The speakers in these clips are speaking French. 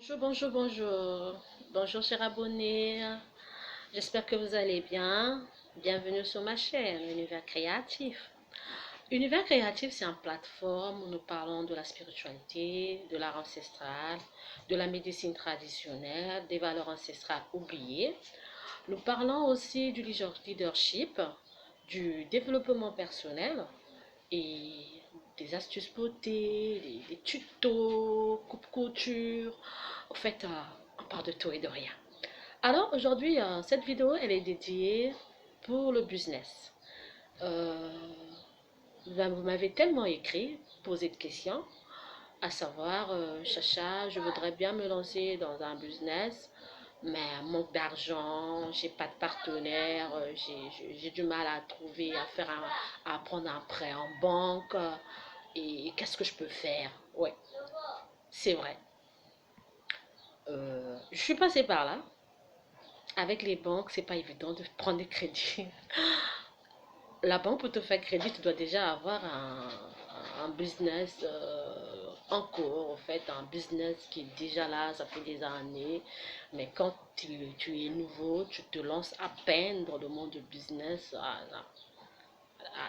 Bonjour, bonjour, bonjour. Bonjour, chers abonnés. J'espère que vous allez bien. Bienvenue sur ma chaîne, Univers Créatif. Univers Créatif, c'est une plateforme où nous parlons de la spiritualité, de l'art ancestral, de la médecine traditionnelle, des valeurs ancestrales oubliées. Nous parlons aussi du leadership, du développement personnel et des astuces beauté, des tutos, coupe-couture. En fait, on parle de tout et de rien. Alors aujourd'hui, cette vidéo, elle est dédiée pour le business. Euh, Vous m'avez tellement écrit, posé de questions, à savoir, Chacha, je voudrais bien me lancer dans un business, mais manque d'argent, j'ai pas de partenaire, j'ai du mal à trouver, à prendre un prêt en banque, et qu'est-ce que je peux faire? Ouais, c'est vrai. Je suis passée par là. Avec les banques, c'est pas évident de prendre des crédits. La banque pour te faire crédit, tu dois déjà avoir un business en cours, en fait, un business qui est déjà là, ça fait des années. Mais quand tu es nouveau, tu te lances à peine dans le monde du business,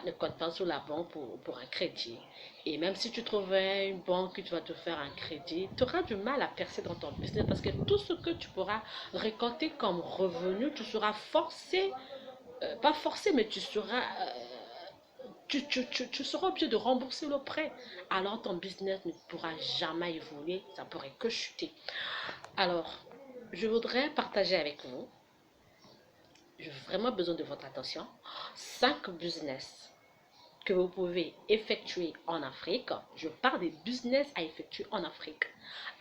ne compte pas sur la banque pour un crédit. Et même si tu trouvais une banque qui va te faire un crédit, tu auras du mal à percer dans ton business parce que tout ce que tu pourras récolter comme revenu, tu seras forcé, pas forcé, mais tu seras obligé de rembourser le prêt. Alors ton business ne pourra jamais évoluer, ça pourrait que chuter. Alors, je voudrais partager avec vous, j'ai vraiment besoin de votre attention, 5 business que vous pouvez effectuer en Afrique. Je parle des business à effectuer en Afrique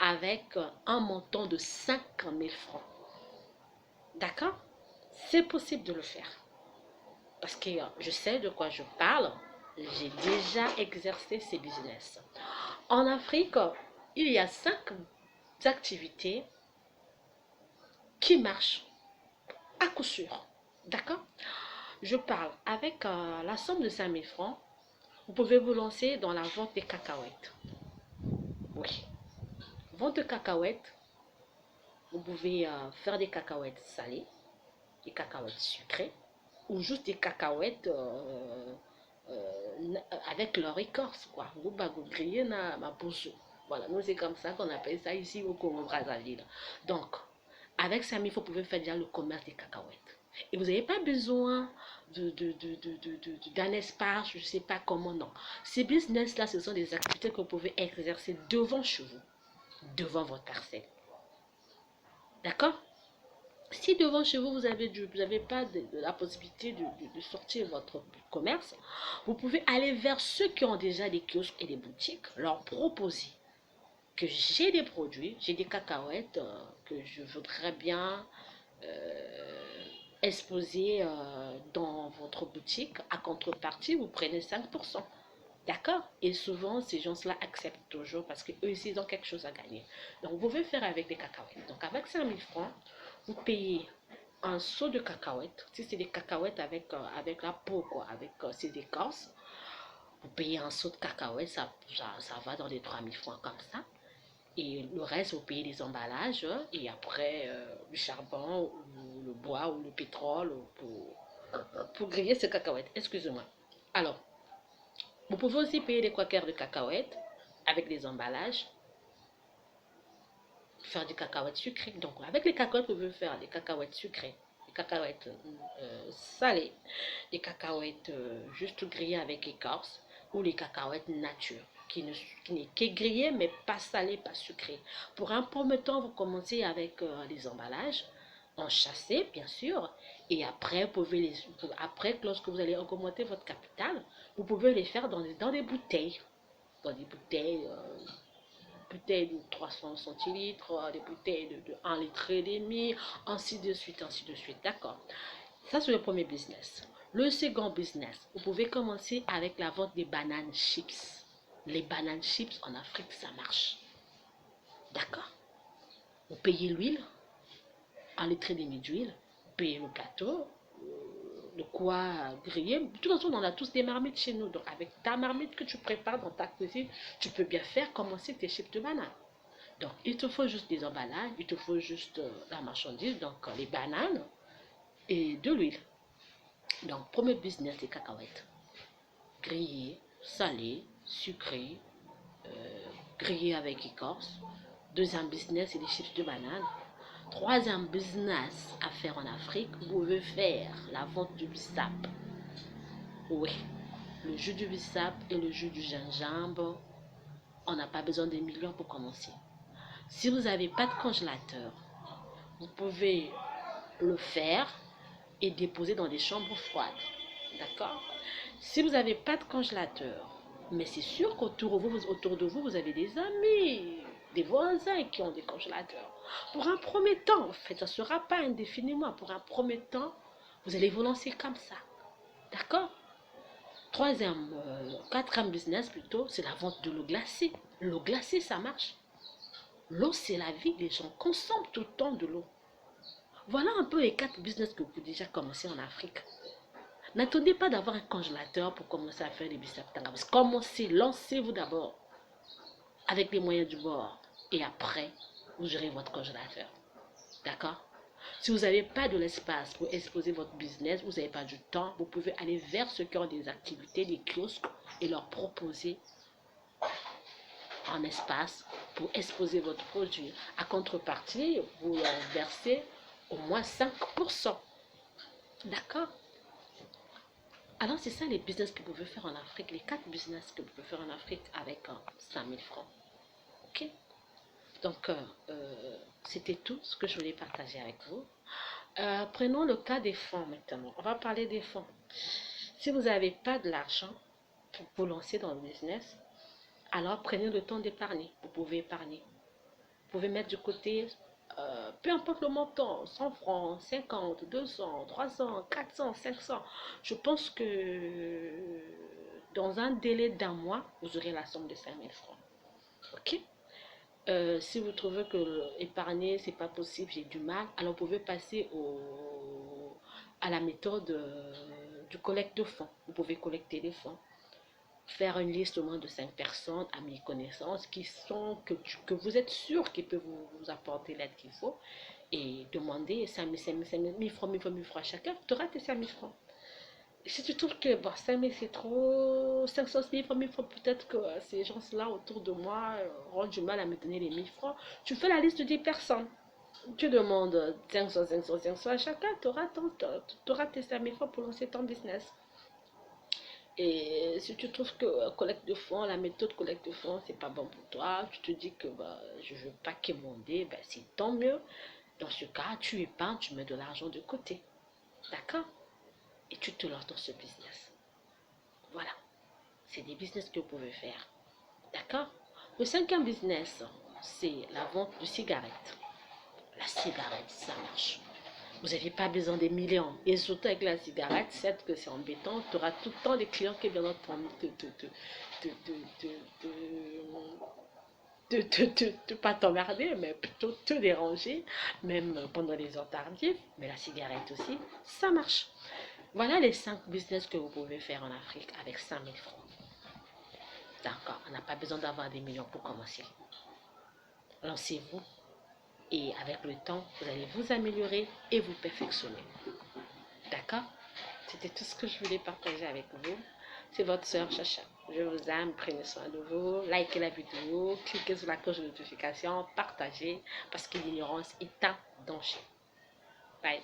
avec un montant de 5 000 francs. D'accord? C'est possible de le faire. Parce que je sais de quoi je parle. J'ai déjà exercé ces business. En Afrique, il y a 5 activités qui marchent à coup sûr. D'accord? Je parle avec la somme de 5 000 francs. Vous pouvez vous lancer dans la vente des cacahuètes. Oui. Vente de cacahuètes. Vous pouvez faire des cacahuètes salées, des cacahuètes sucrées, ou juste des cacahuètes avec leur écorce, quoi. Vous grillez ma pousse. Voilà, nous c'est comme ça qu'on appelle ça ici au Congo Brazzaville. Donc, avec ça, vous pouvez faire déjà le commerce des cacahuètes. Et vous n'avez pas besoin d'un espace, je ne sais pas comment, non. Ces business-là, ce sont des activités que vous pouvez exercer devant chez vous, devant votre parcelle. D'accord? Si devant chez vous, vous n'avez pas la possibilité de sortir votre commerce, vous pouvez aller vers ceux qui ont déjà des kiosques et des boutiques, leur proposer que j'ai des produits, j'ai des cacahuètes que je voudrais bien exposer dans votre boutique. À contrepartie, vous prenez 5%. D'accord? Et souvent, ces gens-là acceptent toujours parce qu'eux aussi, ils ont quelque chose à gagner. Donc, vous pouvez faire avec des cacahuètes. Donc, avec 5 000 francs, vous payez un seau de cacahuètes. Si c'est des cacahuètes avec la peau, quoi, avec ces écorces, vous payez un seau de cacahuètes, ça va dans les 3 000 francs comme ça. Et le reste, vous payez les emballages et après le charbon ou le bois ou le pétrole pour griller ces cacahuètes. Excusez-moi. Alors, vous pouvez aussi payer des quakers de cacahuètes avec des emballages, faire du cacahuètes sucrées. Donc, avec les cacahuètes, vous pouvez faire des cacahuètes sucrées, des cacahuètes salées, des cacahuètes juste grillées avec écorce ou les cacahuètes nature qui est grillé mais pas salé, pas sucré. Pour un premier temps, vous commencez avec les emballages enchâssés, bien sûr, et après, lorsque vous allez augmenter votre capital, vous pouvez les faire dans des bouteilles, dans des bouteilles de 300 centilitres, des bouteilles de 1 litre et demi, ainsi de suite, d'accord. Ça, c'est le premier business. Le second business, vous pouvez commencer avec la vente des bananes chips. Les bananes chips en Afrique, ça marche. D'accord? Vous payez l'huile, 1 litre et demi d'huile, vous payez le plateau, de quoi griller. De toute façon, on a tous des marmites chez nous. Donc, avec ta marmite que tu prépares dans ta cuisine, tu peux bien faire commencer tes chips de bananes. Donc, il te faut juste des emballages, il te faut juste la marchandise, donc les bananes et de l'huile. Donc, premier business, les cacahuètes. Grillées, salées, sucrées, grillées avec écorce. Deuxième business, c'est les chips de banane. Troisième business à faire en Afrique, vous pouvez faire la vente du bissap. Oui, le jus du bissap et le jus du gingembre, on n'a pas besoin de millions pour commencer. Si vous n'avez pas de congélateur, vous pouvez le faire et déposer dans des chambres froides. D'accord? Si vous n'avez pas de congélateur, mais c'est sûr qu'autour de vous, vous avez des amis, des voisins qui ont des congélateurs. Pour un premier temps, en fait, ça ne sera pas indéfiniment. Pour un premier temps, vous allez vous lancer comme ça. D'accord? Quatrième business plutôt, c'est la vente de l'eau glacée. L'eau glacée, ça marche. L'eau, c'est la vie. Les gens consomment tout le temps de l'eau. Voilà un peu les 4 business que vous pouvez déjà commencer en Afrique. N'attendez pas d'avoir un congélateur pour commencer à faire des biceps tangabas. Commencez, lancez-vous d'abord avec les moyens du bord. Et après, vous gérez votre congélateur. D'accord? Si vous n'avez pas de l'espace pour exposer votre business, vous n'avez pas du temps, vous pouvez aller vers ceux qui ont des activités, des kiosques, et leur proposer un espace pour exposer votre produit. À contrepartie, vous leur versez au moins 5%. D'accord? Alors, c'est ça les business que vous pouvez faire en Afrique, les 4 business que vous pouvez faire en Afrique avec 5 000 francs. Ok? Donc, c'était tout ce que je voulais partager avec vous. Prenons le cas des fonds maintenant. On va parler des fonds. Si vous n'avez pas de l'argent pour vous lancer dans le business, alors prenez le temps d'épargner. Vous pouvez épargner. Vous pouvez mettre de côté, peu importe le montant, 100 francs, 50, 200, 300, 400, 500. Je pense que dans un délai d'un mois, vous aurez la somme de 5 000 francs. Ok? Si vous trouvez que épargner, c'est pas possible, j'ai du mal, alors vous pouvez passer à la méthode du collecte de fonds. Vous pouvez collecter des fonds, faire une liste au moins de 5 personnes, amis, connaissances, que vous êtes sûr qu'ils peuvent vous apporter l'aide qu'il faut, et demander 5 000, 5 000, 1000 francs, 1000 francs, 1000 francs à chacun, tu auras tes 5 000 francs. Si tu trouves que 5 000 c'est trop, 500, 1000 francs, 1000 francs, peut-être que ces gens-là autour de moi auront du mal à me donner les 1000 francs, tu fais la liste de 10 personnes. Tu demandes 500, 500, 500 à chacun, tu auras tes 5 000 francs pour lancer ton business. Et si tu trouves que collecte de fonds, la méthode collecte de fonds, c'est pas bon pour toi, tu te dis que je ne veux pas quémander, c'est tant mieux. Dans ce cas, tu épargnes, tu mets de l'argent de côté. D'accord? Et tu te lances dans ce business. Voilà. C'est des business que vous pouvez faire. D'accord? Le 5e business, c'est la vente de cigarettes. La cigarette, ça marche. Vous n'avez pas besoin des millions. Et surtout avec la cigarette, c'est que c'est embêtant. Tu auras tout le temps des clients qui viendront pas t'emmerder, mais plutôt te déranger, même pendant les heures tardives. Mais la cigarette aussi, ça marche. Voilà les 5 business que vous pouvez faire en Afrique avec 5 000 francs. D'accord, on n'a pas besoin d'avoir des millions pour commencer. Lancez-vous et avec le temps, vous allez vous améliorer et vous perfectionner. D'accord? C'était tout ce que je voulais partager avec vous. C'est votre soeur Chacha. Je vous aime, prenez soin de vous, likez la vidéo, cliquez sur la cloche de notification, partagez parce que l'ignorance est un danger. Bye.